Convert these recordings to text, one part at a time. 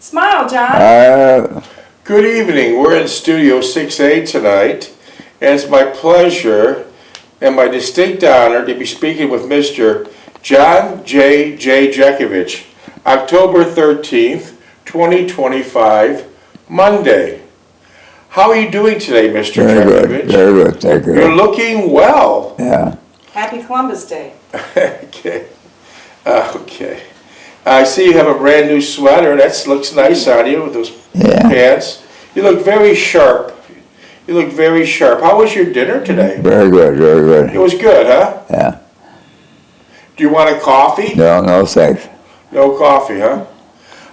Smile, John. Good evening. We're in Studio 6A tonight, and it's my pleasure and my distinct honor to be speaking with Mr. John J. Jeckovich, October 13th, 2025, Monday. How are you doing today, Mr. Jeckovich? Very good, thank you. You're looking well. Yeah. Happy Columbus Day. Okay. Okay. I see you have a brand new sweater. That looks nice on you with those pants. You look very sharp. You look very sharp. How was your dinner today? Very good, very good. It was good, huh? Yeah. Do you want a coffee? No thanks. No coffee, huh?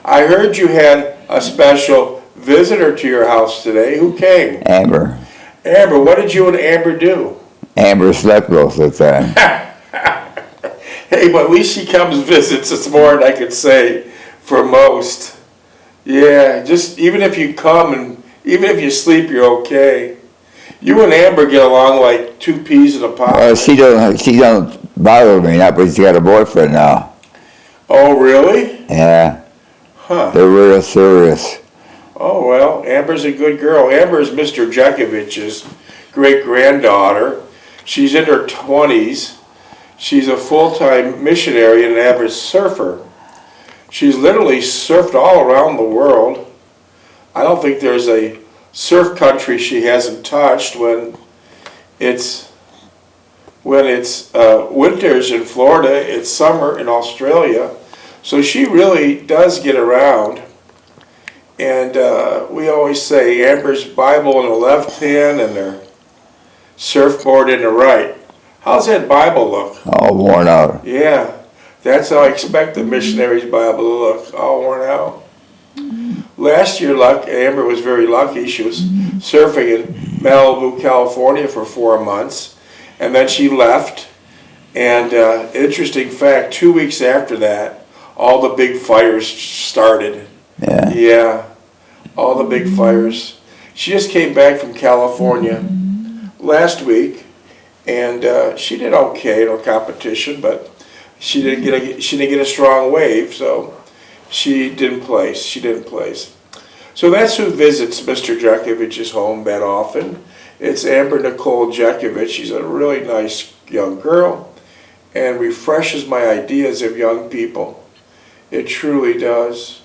I heard you had a special visitor to your house today. Who came? Amber. Amber. What did you and Amber do? Amber slept most of the time. Hey, but at least she comes visits. It's more than I could say for most. Yeah, just even if you come and even if you sleep, you're okay. You and Amber get along like two peas in a pod. She don't bother me, not because she got a boyfriend now. Oh, really? Yeah. Huh. They're real serious. Oh, well, Amber's a good girl. Amber is Mr. Jeckovich's great-granddaughter. She's in her 20s. She's a full-time missionary and an avid surfer. She's literally surfed all around the world. I don't think there's a surf country she hasn't touched when it's winters in Florida, it's summer in Australia. So she really does get around. And we always say Amber's Bible in the left hand and her surfboard in the right. How's that Bible look? All worn out. Yeah, that's how I expect the missionary's Bible to look, all worn out. Last year, Amber was very lucky. She was surfing in Malibu, California for 4 months, and then she left. And interesting fact, 2 weeks after that, all the big fires started. Yeah. Yeah, all the big fires. She just came back from California last week. And she did okay in her competition, but she didn't get a strong wave, so she didn't place. So that's who visits Mr. Jeckovich's home that often. It's Amber Nicole Jeckovich. She's a really nice young girl, and refreshes my ideas of young people. It truly does.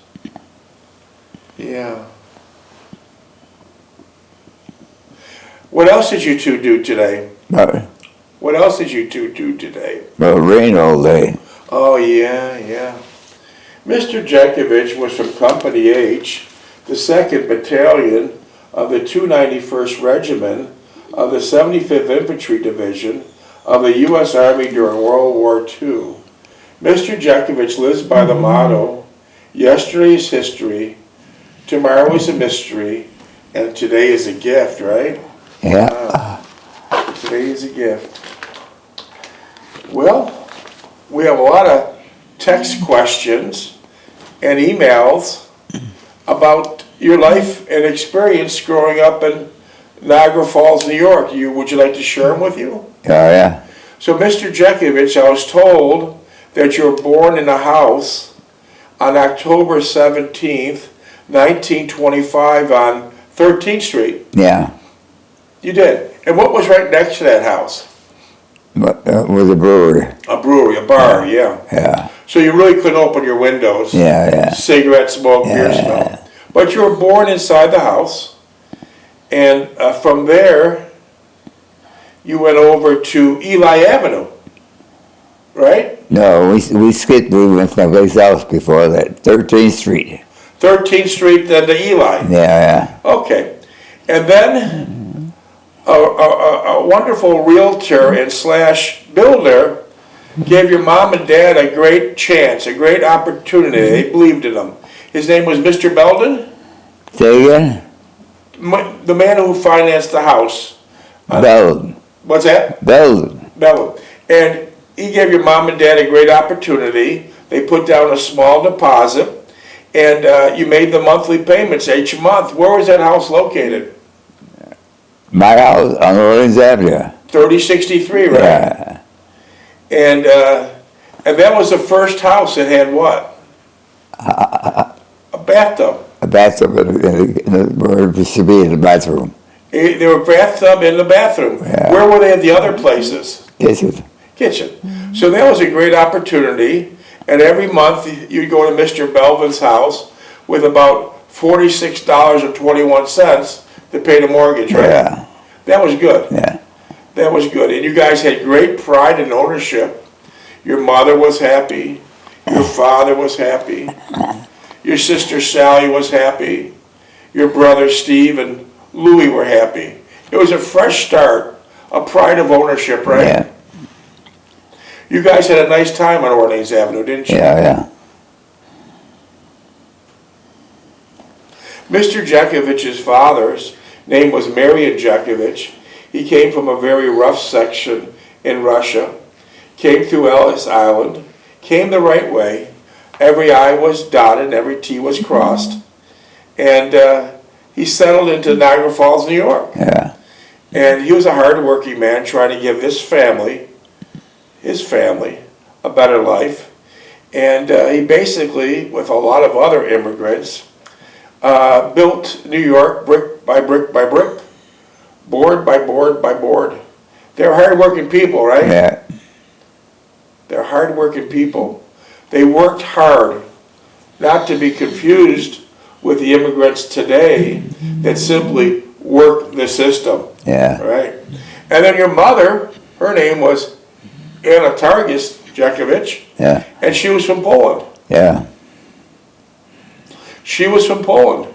Yeah. What else did you two do today? What else did you two do today? Well, rain all day. Oh, yeah. Mr. Jeckovich was from Company H, the 2nd Battalion of the 291st Regiment of the 75th Infantry Division of the U.S. Army during World War II. Mr. Jeckovich lives by the motto, yesterday is history, tomorrow is a mystery, and today is a gift, right? Yeah. Today is a gift. Well, we have a lot of text questions and emails about your life and experience growing up in Niagara Falls, New York. Would you like to share them with you? Yeah. So, Mr. Jeckovich, I was told that you were born in a house on October 17th, 1925 on 13th Street. Yeah. You did. And what was right next to that house? With a brewery. A brewery, a bar, yeah. Yeah. So you really couldn't open your windows. Yeah. Cigarette smoke, beer smell. But you were born inside the house, and from there, you went over to Eli Avenue, right? No, we skipped. We went someplace else before that. 13th Street. 13th Street, then to Eli. Yeah. Okay. And then a wonderful realtor and / builder gave your mom and dad a great chance, a great opportunity. They believed in them. His name was Mr. Belden? Say again? The man who financed the house. Belden. What's that? Belden. Belden. And he gave your mom and dad a great opportunity. They put down a small deposit, and you made the monthly payments each month. Where was that house located? My house on Orleans Avenue. 3063, right? Yeah. And that was the first house that had what? A bathtub. A bathtub where it should be in the bathroom. They were bathtub in the bathroom. Yeah. Where were they at the other places? Kitchen. Kitchen. So that was a great opportunity. And every month you'd go to Mr. Belvin's house with about $46.21 to pay the mortgage, right? Yeah. That was good. Yeah. That was good. And you guys had great pride and ownership. Your mother was happy. Your father was happy. Your sister Sally was happy. Your brother Steve and Louie were happy. It was a fresh start, a pride of ownership, right? Yeah. You guys had a nice time on Orleans Avenue, didn't you? Yeah, yeah. Mr. Jeckovich's father's name was Marion Jeckovich. He came from a very rough section in Russia, came through Ellis Island, came the right way. Every I was dotted, every T was crossed. And he settled into Niagara Falls, New York. Yeah. And he was a hard-working man trying to give his family, a better life. And he basically, with a lot of other immigrants, built New York brick by brick by brick, board by board by board. They're hard-working people, right? Yeah. They're hard-working people. They worked hard, not to be confused with the immigrants today that simply work the system. Yeah. Right? And then your mother, her name was Anna Targis Jeckovich, Yeah. and she was from Poland. Yeah. She was from Poland.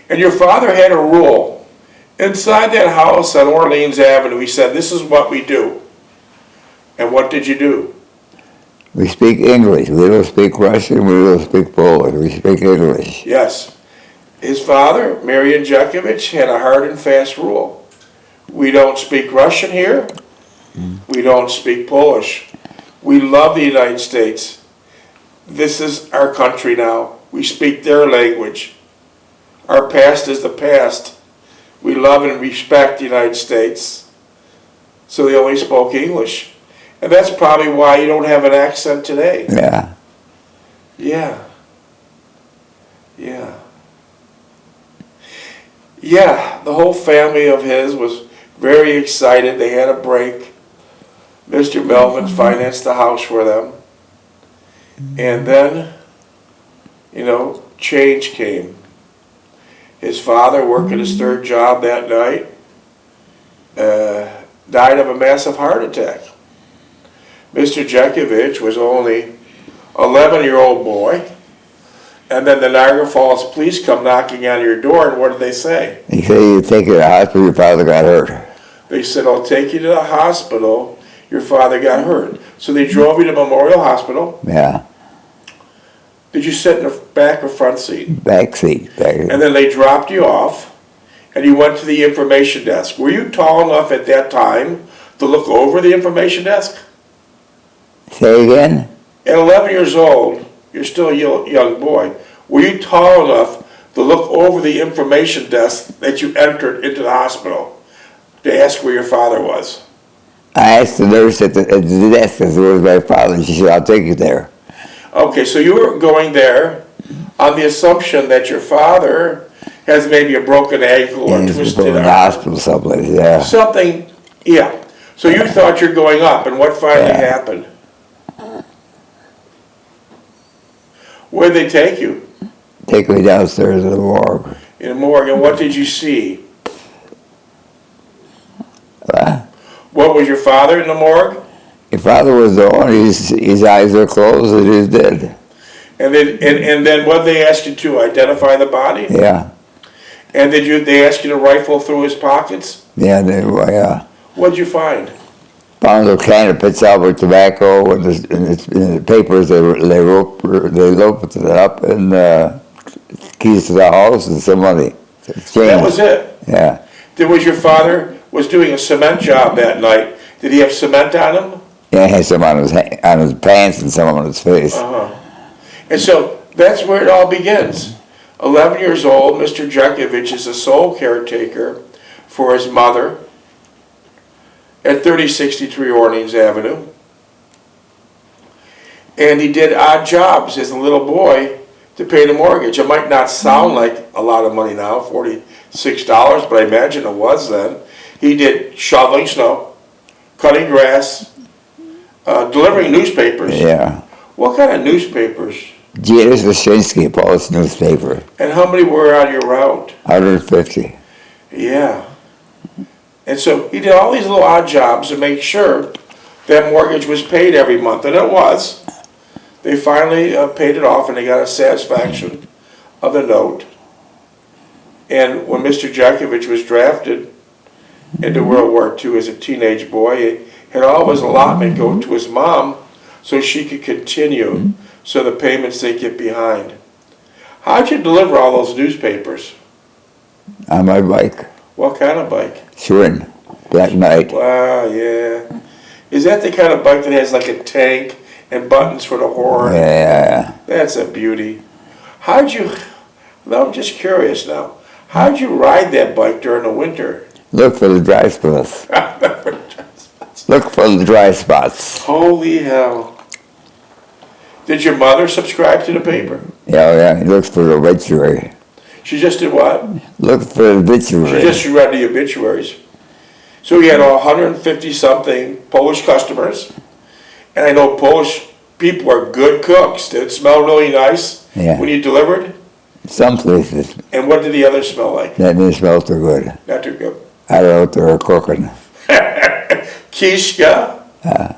And your father had a rule. Inside that house on Orleans Avenue, he said, this is what we do. And what did you do? We speak English. We don't speak Russian. We don't speak Polish. We speak English. Yes. His father, Marion Jeckovich, had a hard and fast rule. We don't speak Russian here. We don't speak Polish. We love the United States. This is our country now. We speak their language. Our past is the past. We love and respect the United States. So they only spoke English. And that's probably why you don't have an accent today. Yeah. Yeah. Yeah. Yeah, the whole family of his was very excited. They had a break. Mr. Melvin financed the house for them. And then, change came. His father, working his third job that night, died of a massive heart attack. Mr. Jeckovich was only an 11-year-old boy. And then the Niagara Falls police come knocking on your door, and what did they say? He said you take you to the hospital, your father got hurt. They said, I'll take you to the hospital, your father got hurt. So they drove you to Memorial Hospital. Yeah. Did you sit in the back or front seat? Back seat. And then they dropped you off, and you went to the information desk. Were you tall enough at that time to look over the information desk? Say again? At 11 years old, you're still a young boy. Were you tall enough to look over the information desk that you entered into the hospital to ask where your father was? I asked the nurse at the desk, where was my father? She said, I'll take you there. Okay, so you were going there on the assumption that your father has maybe a broken ankle or He's twisted in the arm. hospital someplace, yeah. Something, yeah. So you thought you're going up, and what finally Yeah. happened? Where'd they take you? Take me downstairs to the morgue. In the morgue, and what did you see? What, was your father in the morgue? Your father was the one, his eyes are closed and he's dead. And then what they asked you to identify the body? Yeah. And they asked you to rifle through his pockets? Yeah, yeah. What'd you find? Found a can of Pit Albert tobacco and the papers, they roped it up, and keys to the house and some money. That was it? Yeah. Was your father was doing a cement job that night? Did he have cement on him? Yeah, he had some on his pants and some on his face. Uh-huh. And so that's where it all begins. 11 years old, Mr. Jeckovich is a sole caretaker for his mother at 3063 Orleans Avenue. And he did odd jobs as a little boy to pay the mortgage. It might not sound like a lot of money now, $46, but I imagine it was then. He did shoveling snow, cutting grass, delivering newspapers. Yeah. What kind of newspapers? G.S. Wyszynski, Polish newspaper. And how many were on your route? 150. Yeah. And so he did all these little odd jobs to make sure that mortgage was paid every month, and it was. They finally paid it off, and they got a satisfaction of the note. And when Mr. Jeckovich was drafted into World War II as a teenage boy, he had all his allotment go to his mom so she could continue, so the payments they get behind. How'd you deliver all those newspapers? On my bike. What kind of bike? Schwinn. Black Knight. Wow, yeah. Is that the kind of bike that has like a tank and buttons for the horn? Yeah. That's a beauty. How'd you, now I'm just curious now, how'd you ride that bike during the winter? Look for the dry spots. Look for the dry spots. Holy hell. Did your mother subscribe to the paper? Yeah. He looks for the obituary. She just did what? Look for the obituary. She just read the obituaries. So he had 150-something Polish customers. And I know Polish people are good cooks. Did it smell really nice when you delivered? Some places. And what did the others smell like? That didn't smell too good. Not too good. I don't know what they were cooking. Kishka,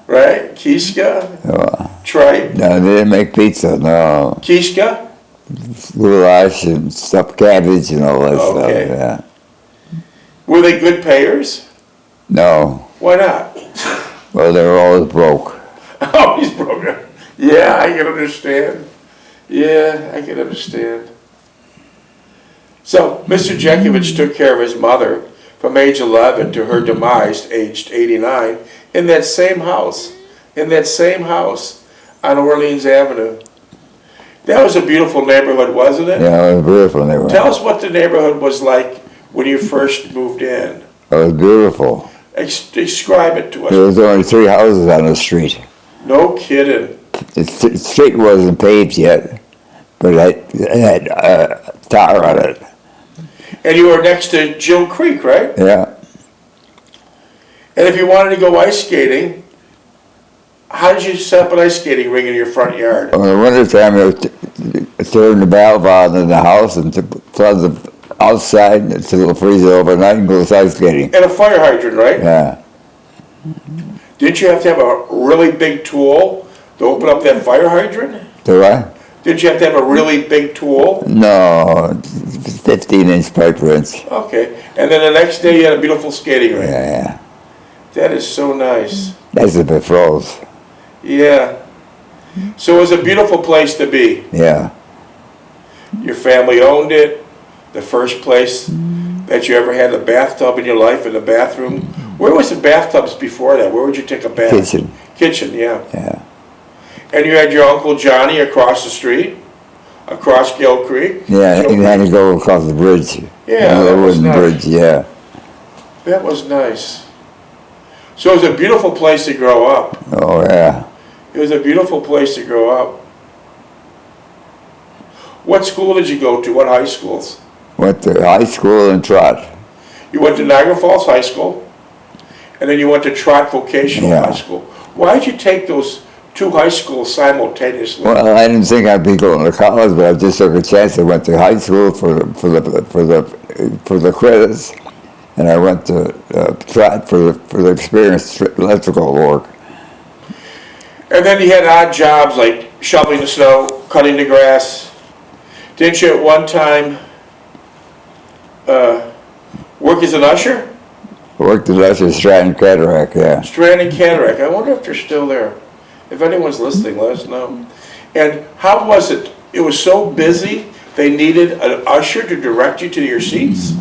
right? Kishka, tripe. No, they didn't make pizza, no. Kishka? Goulash and stuffed cabbage and all that Okay. stuff, yeah. Were they good payers? No. Why not? Well, they were always broke. Oh, he's broken. Yeah, I can understand. Yeah, I can understand. So, Mr. Jeckovich took care of his mother from age 11 to her demise, aged 89, in that same house. In that same house on Orleans Avenue. That was a beautiful neighborhood, wasn't it? Yeah, it was a beautiful neighborhood. Tell us what the neighborhood was like when you first moved in. It was beautiful. Describe it to us. There was only 3 houses on the street. No kidding. The street wasn't paved yet, but it had tar on it. And you were next to Jill Creek, right? Yeah. And if you wanted to go ice skating, how did you set up an ice skating ring in your front yard? In the wintertime, they would turn the valve on in the house and flood the outside until it'll freeze it overnight and go ice skating. And a fire hydrant, right? Yeah. Didn't you have to have a really big tool to open up that fire hydrant? Do I? Didn't you have to have a really big tool? No, 15-inch pipe wrench. Okay. And then the next day you had a beautiful skating rink. Yeah. That is so nice. That's if it froze. Yeah. So it was a beautiful place to be. Yeah. Your family owned it. The first place that you ever had a bathtub in your life in the bathroom. Where was the bathtubs before that? Where would you take a bath? Kitchen. Kitchen, yeah. Yeah. And you had your Uncle Johnny across the street, across Gill Creek. Yeah, and had to go across the bridge. Yeah, the that was wooden nice. bridge, yeah. That was nice. So it was a beautiful place to grow up. Oh, yeah. It was a beautiful place to grow up. What school did you go to? What high schools? Went to high school and Trot. You went to Niagara Falls High School, and then you went to Trot Vocational Yeah. High School. Why did you take those 2 high schools simultaneously? Well, I didn't think I'd be going to college, but I just took a chance. I went to high school for the credits, and I went to Trot for the experience electrical work. And then you had odd jobs like shoveling the snow, cutting the grass. Didn't you at one time work as an usher? Worked at Usher Stratton Cataract, yeah. Strand and Cataract. I wonder if they're still there. If anyone's listening, let us know. And how was it? It was so busy, they needed an usher to direct you to your seats?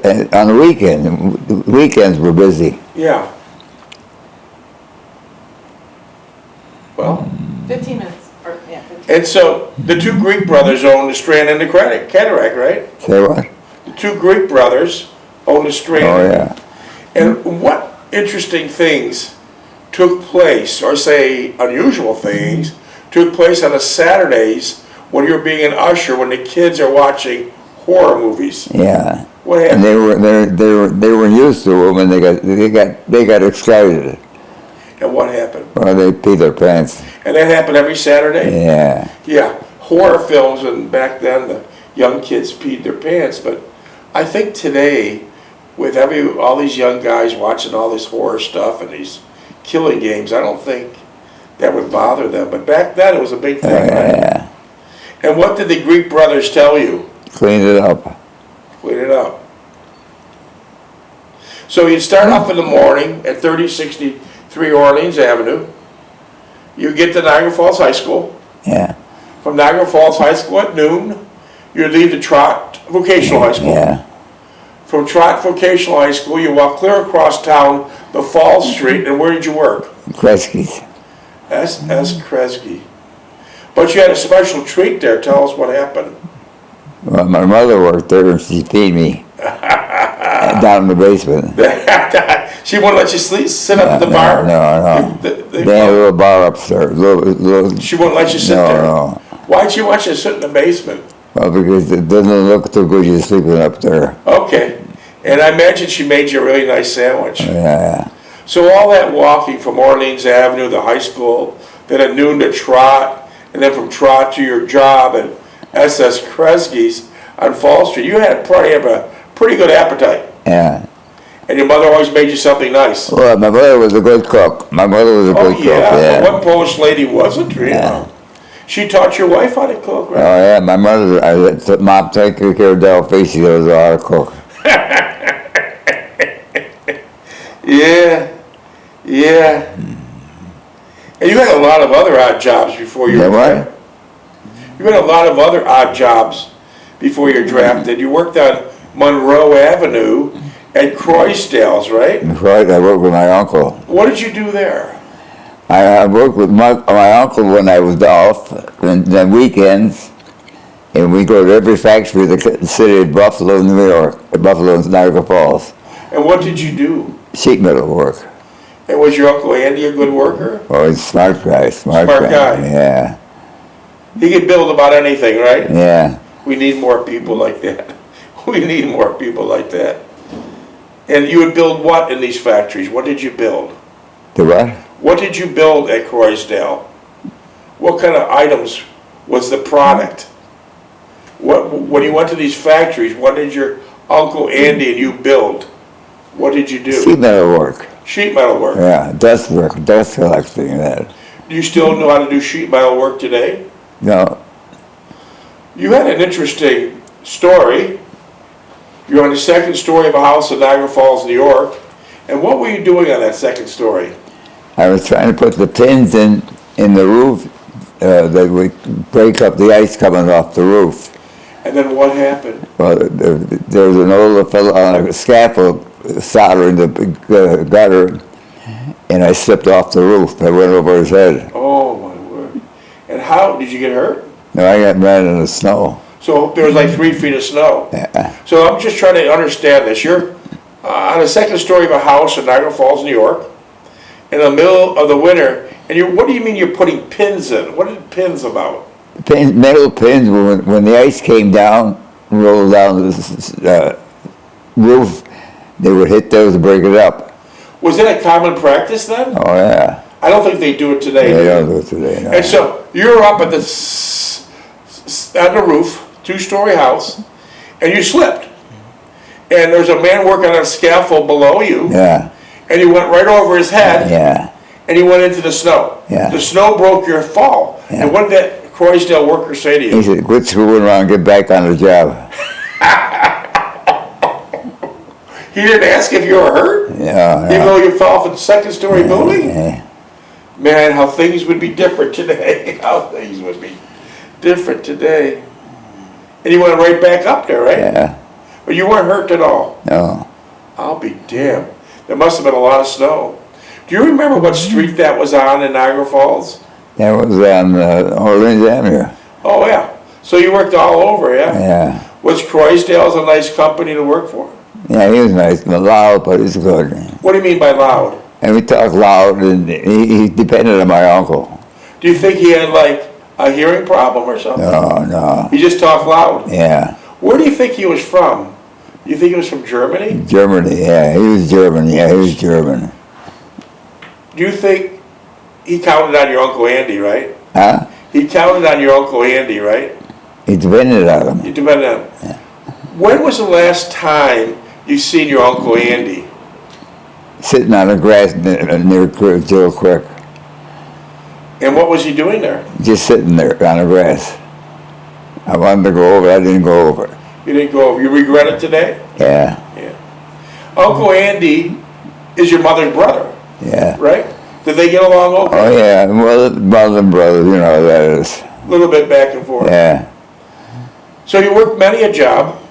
And on the weekends were busy. Yeah. Well, 15 minutes. Or, yeah, 15. and so the 2 Greek brothers owned the Strand and the Cataract, right? Say what? The 2 Greek brothers owned the Strand. Oh, yeah. And what interesting things took place, or say unusual things, took place on the Saturdays when you're being an usher when the kids are watching horror movies. Yeah. What And happened? they were used to it when they got excited. And what happened? Well, they peed their pants. And that happened every Saturday? Yeah. Yeah, horror films, and back then the young kids peed their pants. But I think today, with all these young guys watching all this horror stuff and these killing games, I don't think that would bother them. But back then it was a big thing, right? Yeah. And what did the Greek brothers tell you? Clean it up. Clean it up. So you'd start off in the morning at 3063 Orleans Avenue. You get to Niagara Falls High School. Yeah. From Niagara Falls High School at noon, you leave to Trot Vocational High School. Yeah. From Trot Vocational High School, you walk clear across town the Falls Street, and where did you work? Kresge's. S.S. Kresge. But you had a special treat there. Tell us what happened. Well, my mother worked there and she feed me down in the basement. She wouldn't let you sit up at the bar? No. They had a little bar upstairs. She wouldn't let you sit there? No. Why'd she want you to sit in the basement? Well, because it doesn't look too good you sleeping up there. Okay. And I imagine she made you a really nice sandwich. Yeah. So all that walking from Orleans Avenue, the high school, then at noon to Trot, and then from Trot to your job at S.S. Kresge's on Fall Street, you had probably have a pretty good appetite. Yeah. And your mother always made you something nice. Well, my mother was a good cook. My mother was a good cook. Yeah. But what Polish lady wasn't, you know? She taught your wife how to cook, right? Oh yeah, my mother. Mom taking care of Delphi. She was a lot of cook. Yeah. And you had a lot of other odd jobs before you were what? You had a lot of other odd jobs before you were drafted. You worked on Monroe Avenue at Croisdale's, right? Right, I worked with my uncle. What did you do there? I worked with my uncle when I was off, and then weekends, and we go to every factory in the city of Buffalo, New York, Buffalo and Niagara Falls. And what did you do? Sheet metal work. And was your Uncle Andy a good worker? Oh, he's a smart guy. Smart guy. Yeah. He could build about anything, right? Yeah. We need more people like that. We need more people like that. And you would build what in these factories? What did you build? The what? What did you build at Croisdale? What kind of items was the product? When you went to these factories, what did your Uncle Andy and you build? What did you do? Sheet metal work. Sheet metal work. Yeah, dust work, dust collecting and that. Do you still know how to do sheet metal work today? No. You had an interesting story. You're on the second story of a house in Niagara Falls, New York. And what were you doing on that second story? I was trying to put the pins in the roof that would break up the ice coming off the roof. And then what happened? Well, there was an older fellow on a scaffold soldering the gutter, and I slipped off the roof. I went over his head. Oh, my word. And how, did you get hurt? No, I got ran in the snow. So there was like 3 feet of snow. Yeah. So I'm just trying to understand this. You're on the second story of a house in Niagara Falls, New York, in the middle of the winter, and what do you mean you're putting pins in? What are pins about? Metal pins, when the ice came down, rolled down the roof, they would hit those to break it up. Was that a common practice then? Oh, yeah. I don't think they do it today. They don't do it today, no. And so you're up at on the roof, 2-story house, and you slipped. And there's a man working on a scaffold below you. Yeah. And you went right over his head. Yeah. And you went into the snow. Yeah. The snow broke your fall. Yeah. And what did that Croisdale worker say to you? He said, quit screwing around, get back on the job. He didn't ask if you were hurt? Yeah. Even though you fell off a second-story building? Yeah. Man, how things would be different today. How things would be different today. And you went right back up there, right? Yeah. But you weren't hurt at all. No. I'll be damned. There must have been a lot of snow. Do you remember what street that was on in Niagara Falls? That was on Orleans Avenue. Oh, yeah. So you worked all over, yeah? Yeah. Was Croisdale's a nice company to work for? Yeah, he was nice, but loud, but he's good. What do you mean by loud? And we talked loud, and he depended on my uncle. Do you think he had like A hearing problem or something? No. He just talked loud. Yeah. Where do you think he was from? You think he was from Germany? Germany, yeah. He was German, yeah, he was German. Do you think he counted on your Uncle Andy, right? Huh? He counted on your Uncle Andy, right? He depended on him. You depended on him. Yeah. When was the last time you seen your Uncle Andy? Sitting on the grass near Jill Creek. And what was he doing there? Just sitting there on the grass. I wanted to go over, I didn't go over. You didn't go over. You regret it today? Yeah, Yeah. Uncle Andy is your mother's brother, yeah. right? Did they get along okay? Oh yeah, well, mother and brother, you know, that is. A little bit back and forth. Yeah, So you worked many a job,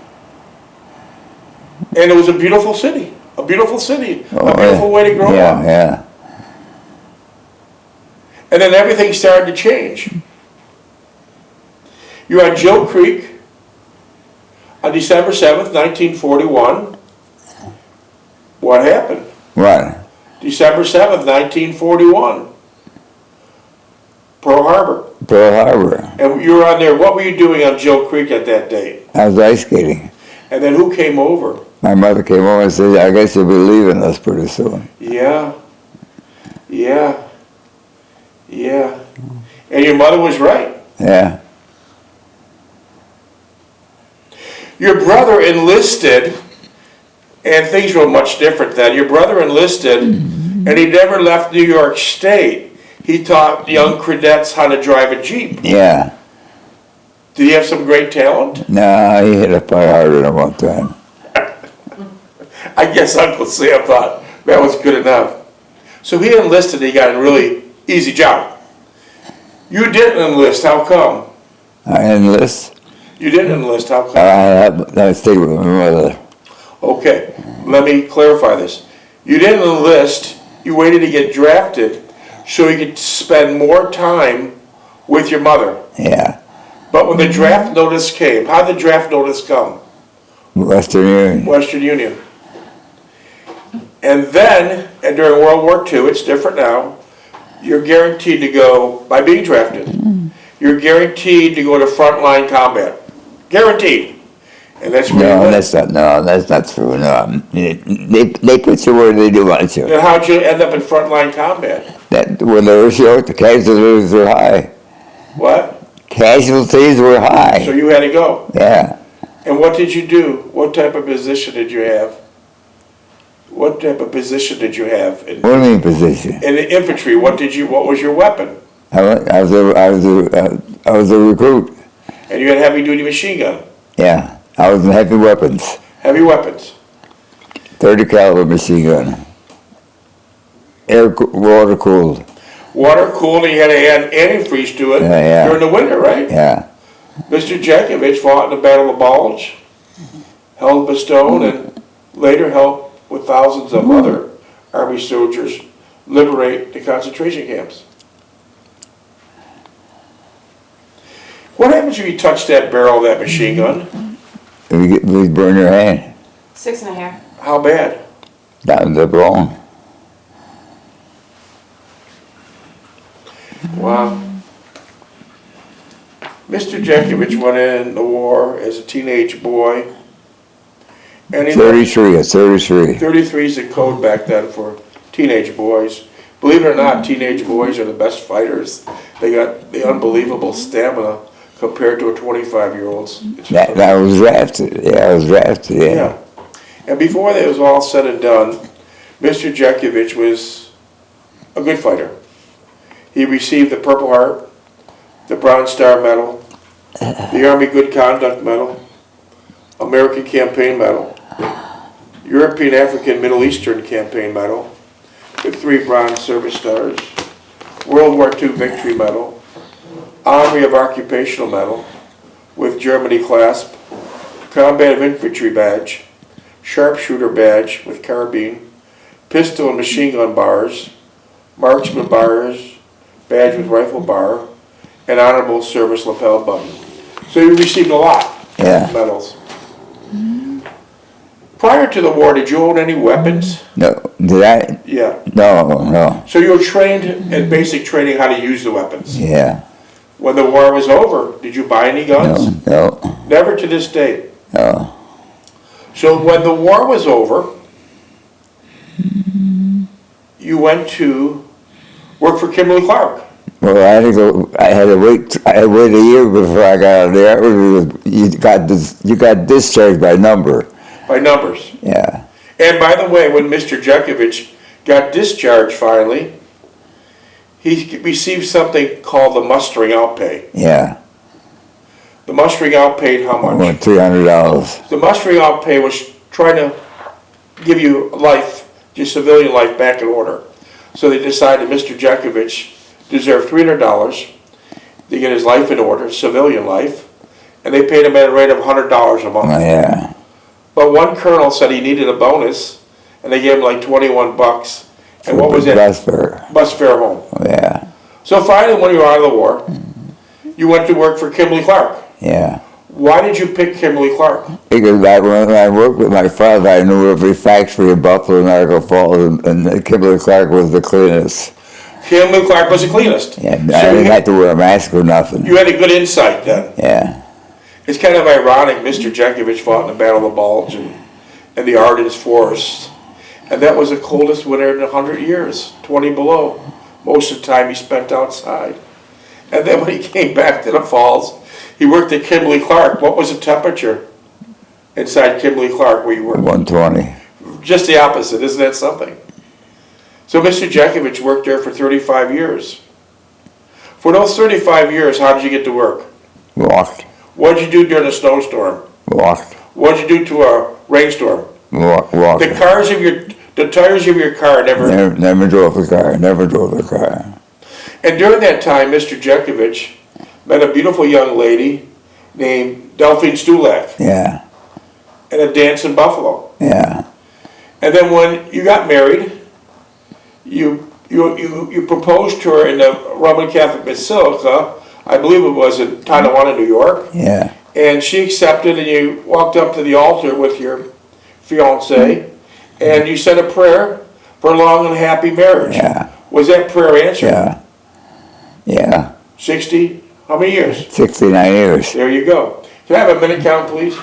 and it was a beautiful city. A beautiful city. A beautiful way to grow up. Yeah. And then everything started to change. You're on Jill Creek on December 7th, 1941. What happened? What? December 7th, 1941. Pearl Harbor. Pearl Harbor. And you were on there. What were you doing on Jill Creek at that date? I was ice skating. And then who came over? My mother came over and said, I guess you'll be leaving us pretty soon. Yeah. And your mother was right. Yeah. Your brother enlisted, and things were much different then. Your brother enlisted, and he never left New York State. He taught young cadets how to drive a Jeep. Yeah. Did he have some great talent? No, he hit a fire harder than one time. I guess Uncle Sam thought that was good enough. So he enlisted, and he got a really easy job. You didn't enlist, how come? I enlist. You didn't enlist, how come? I stayed with my mother. Okay, let me clarify this. You didn't enlist, you waited to get drafted so you could spend more time with your mother. Yeah. But when the draft notice came, how did the draft notice come? Western Union. Western Union. And then, and during World War II, it's different now, you're guaranteed to go, by being drafted, you're guaranteed to go to frontline combat. Guaranteed. And that's where you went. That's not true, no. They put you where they do want you. And how'd you end up in frontline combat? When they were short, the casualties were high. What? Casualties were high. So you had to go. Yeah. And what did you do? What type of position did you have? What type of position did you have in What do you mean position? the infantry? What was your weapon? I was a recruit. And you had a heavy duty machine gun. Yeah. I was in heavy weapons. Heavy weapons. 30 caliber machine gun. Water cooled. Water cooled, and you had to add antifreeze to it Yeah. during the winter, right? Yeah. Mr. Jeckovich fought in the Battle of Bulge, held Bastogne, and later helped with thousands of other Army soldiers liberate the concentration camps. What happens if you touch that barrel of that machine gun? We burn your hand. 6.5. How bad? Down the bone. Wow. Mr. Jeckovich went in the war as a teenage boy. And he 33, 33. 33 is the code back then for teenage boys. Believe it or not, teenage boys are the best fighters. They got the unbelievable stamina compared to a 25-year-old's. I was drafted. Yeah, I was drafted. Yeah. And before that was all said and done, Mr. Jeckovich was a good fighter. He received the Purple Heart, the Bronze Star Medal, the Army Good Conduct Medal, American Campaign Medal, European, African, Middle Eastern Campaign Medal, with 3 Bronze Service Stars, World War II Victory Medal, Army of Occupational Medal, with Germany Clasp, Combat of Infantry Badge, Sharpshooter Badge with Carbine, Pistol and Machine Gun Bars, Marksman Bars, Badge with Rifle Bar, and Honorable Service Lapel Button. So you received a lot of medals. Prior to the war, did you own any weapons? No, did I? Yeah. No. So you were trained in basic training how to use the weapons? Yeah. When the war was over, did you buy any guns? No. Never to this day. No. So when the war was over, you went to work for Kimberly Clark. Well, I had to go. I had to wait a year before I got out of there. You got discharged by number. By numbers. Yeah. And by the way, when Mr. Jeckovich got discharged finally, he received something called the mustering out pay. Yeah. The mustering out paid how much? About $300. The mustering out pay was trying to give you life, your civilian life back in order. So they decided Mr. Jeckovich deserved $300 to get his life in order, civilian life, and they paid him at a rate of $100 a month. Oh, yeah. But one colonel said he needed a bonus, and they gave him like 21 bucks. And what was it? Bus fare. Bus fare home. Oh, yeah. So finally, when you were out of the war, you went to work for Kimberly Clark. Yeah. Why did you pick Kimberly Clark? Because when I worked with my father, I knew every factory in Buffalo, Niagara Falls, and Kimberly Clark was the cleanest. Kimberly Clark was the cleanest. Yeah, So I didn't have to wear a mask or nothing. you had a good insight then. Yeah. It's kind of ironic, Mr. Jeckovich fought in the Battle of the Bulge and the Ardennes Forest. And that was the coldest winter in 100 years, 20 below. Most of the time he spent outside. And then when he came back to the falls, he worked at Kimberly Clark. What was the temperature inside Kimberly Clark where you worked? 120. Just the opposite, isn't that something? So Mr. Jeckovich worked there for 35 years. For those 35 years, how did you get to work? Walked. What did you do during a snowstorm? Walked. What did you do to a rainstorm? Walked. The tires of your car Never drove the car. Never drove the car. And during that time, Mr. Jeckovich met a beautiful young lady named Delphine Stulak Yeah. at a dance in Buffalo. Yeah. And then when you got married, you proposed to her in the Roman Catholic Basilica, I believe it was in Tonawanda, New York. Yeah. And she accepted, and you walked up to the altar with your fiance, and you said a prayer for a long and happy marriage. Yeah. Was that prayer answered? Yeah. Yeah. 60, how many years? 69 years. There you go. Can I have a minute count, please?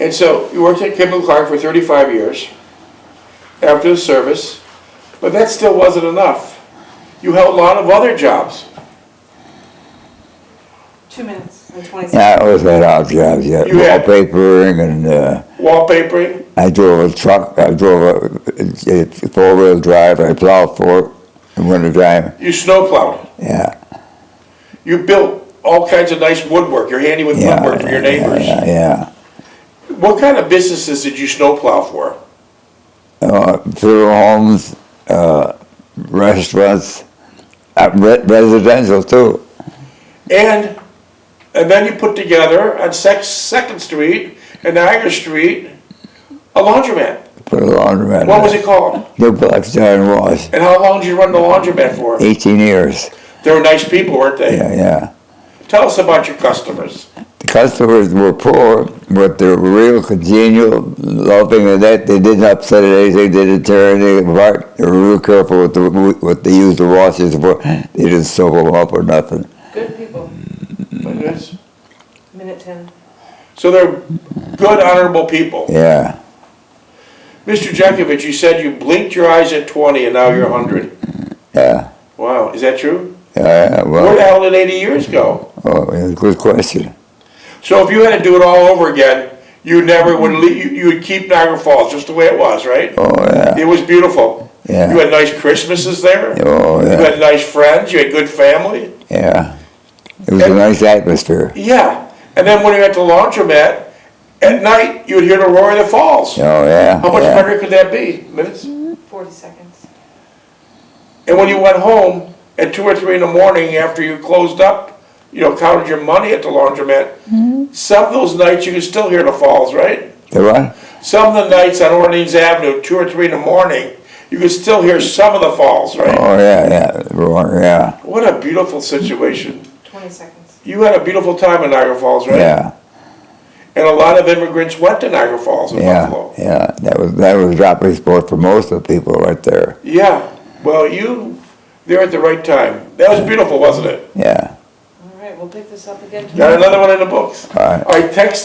And so you worked at Kimberly Clark for 35 years after the service, but that still wasn't enough. You held a lot of other jobs. 2 minutes and 20 seconds. Yeah, I always had odd jobs. Yeah. You had- Wallpapering and Wallpapering, I drove a truck. I drove a four-wheel drive. I plowed for it in wintertime. you snowplowed, Yeah. you built all kinds of nice woodwork. You're handy with Yeah. woodwork for your neighbors. Yeah. What kind of businesses did you snowplow for? Funeral homes, restaurants, residential too. And then you put together on 2nd Street and Niagara Street a laundromat. Put a laundromat. What was it called? Duplex Iron Wash. And how long did you run the laundromat for? 18 years. They were nice people, weren't they? Yeah. Tell us about your customers. The customers were poor, but they were real congenial, loving, and that they didn't upset anything. They didn't tear anything apart. They were real careful what they used the washes for. They didn't soap them up or nothing. Good people. Like this. Minute 10. So they're good, honorable people. Yeah. Mr. Jeckovich, you said you blinked your eyes at 20 and now you're 100. Yeah. Wow, is that true? Yeah. Where the Well, hell did 80 years go? yeah, good question. So if you had to do it all over again, you never would leave, you would keep Niagara Falls just the way it was, right? Oh yeah. It was beautiful. Yeah. You had nice Christmases there. Oh You yeah. had nice friends. You had good family. Yeah. It was a nice atmosphere. Yeah. And then when you went to laundromat, at night you would hear the roar of the falls. Oh yeah. How much yeah. better could that be? Minutes? 40 seconds. And when you went home at 2 or 3 in the morning after you closed up, counted your money at the laundromat, some of those nights you could still hear the falls, right? The what? Some of the nights on Orleans Avenue, 2 or 3 in the morning, you could still hear some of the falls, right? Oh yeah. Yeah. What a beautiful situation. 20 seconds. You had a beautiful time in Niagara Falls, right? Yeah. And a lot of immigrants went to Niagara Falls in Yeah. Buffalo. Yeah. That was dropping sport for most of the people right there. Yeah. Well, you there at the right time. That was beautiful, wasn't it? Yeah. All we'll pick this up again Got tomorrow. another one in the books. All right. I texted